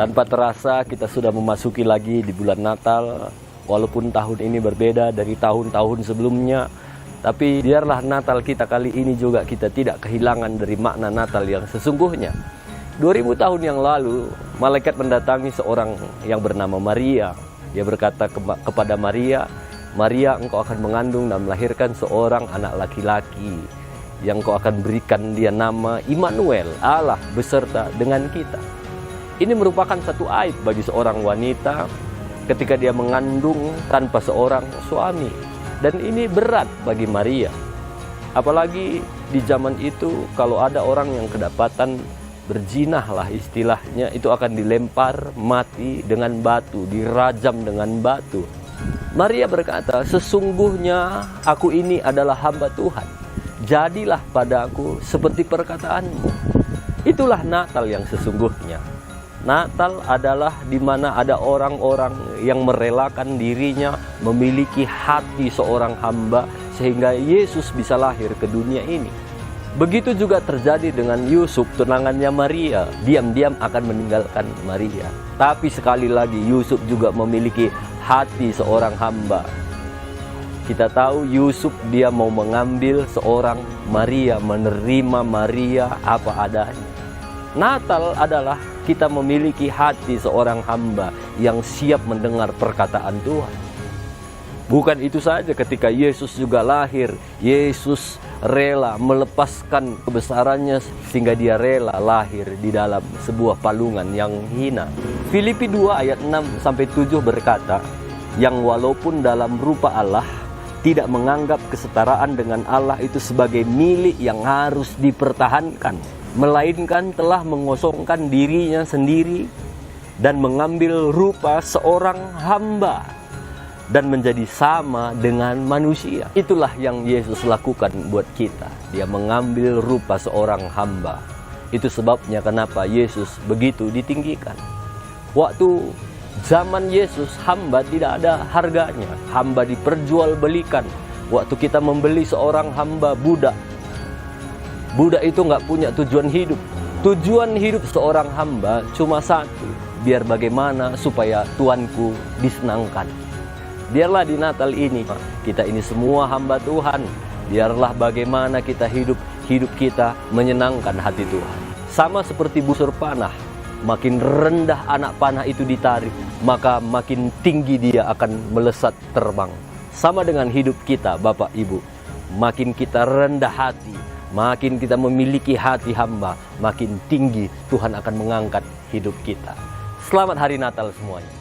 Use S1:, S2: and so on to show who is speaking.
S1: Tanpa terasa kita sudah memasuki lagi di bulan Natal. Walaupun tahun ini berbeda dari tahun-tahun sebelumnya, tapi biarlah Natal kita kali ini juga kita tidak kehilangan dari makna Natal yang sesungguhnya. 2000 tahun yang lalu, malaikat mendatangi seorang yang bernama Maria. Dia berkata kepada Maria, "Maria, engkau akan mengandung dan melahirkan seorang anak laki-laki, yang kau akan berikan dia nama Immanuel, Allah beserta dengan kita." Ini merupakan satu aib bagi seorang wanita ketika dia mengandung tanpa seorang suami. Dan ini berat bagi Maria. Apalagi di zaman itu kalau ada orang yang kedapatan berzinah lah istilahnya, itu akan dilempar mati dengan batu, dirajam dengan batu. Maria berkata, "Sesungguhnya aku ini adalah hamba Tuhan. Jadilah padaku seperti perkataanmu." Itulah Natal yang sesungguhnya. Natal adalah di mana ada orang-orang yang merelakan dirinya memiliki hati seorang hamba sehingga Yesus bisa lahir ke dunia ini. Begitu juga terjadi dengan Yusuf, tunangannya Maria. Diam-diam akan meninggalkan Maria. Tapi sekali lagi Yusuf juga memiliki hati seorang hamba. Kita tahu Yusuf dia mau mengambil seorang Maria, menerima Maria apa adanya. Natal adalah kita memiliki hati seorang hamba yang siap mendengar perkataan Tuhan. Bukan itu saja, ketika Yesus juga lahir, Yesus rela melepaskan kebesarannya sehingga dia rela lahir di dalam sebuah palungan yang hina. Filipi 2 ayat 6-7 berkata, "Yang walaupun dalam rupa Allah, tidak menganggap kesetaraan dengan Allah itu sebagai milik yang harus dipertahankan, melainkan telah mengosongkan dirinya sendiri dan mengambil rupa seorang hamba dan menjadi sama dengan manusia." Itulah yang Yesus lakukan buat kita. Dia mengambil rupa seorang hamba. Itu sebabnya kenapa Yesus begitu ditinggikan. Waktu zaman Yesus, hamba tidak ada harganya. Hamba diperjualbelikan. Waktu kita membeli seorang hamba budak, budak itu nggak punya tujuan hidup. Tujuan hidup seorang hamba cuma satu, biar bagaimana supaya tuanku disenangkan. Biarlah di Natal ini, kita ini semua hamba Tuhan. Biarlah bagaimana kita hidup kita menyenangkan hati Tuhan. Sama seperti busur panah, makin rendah anak panah itu ditarik, maka makin tinggi dia akan melesat terbang. Sama dengan hidup kita, Bapak Ibu. Makin kita rendah hati, makin kita memiliki hati hamba, makin tinggi Tuhan akan mengangkat hidup kita. Selamat Hari Natal semuanya.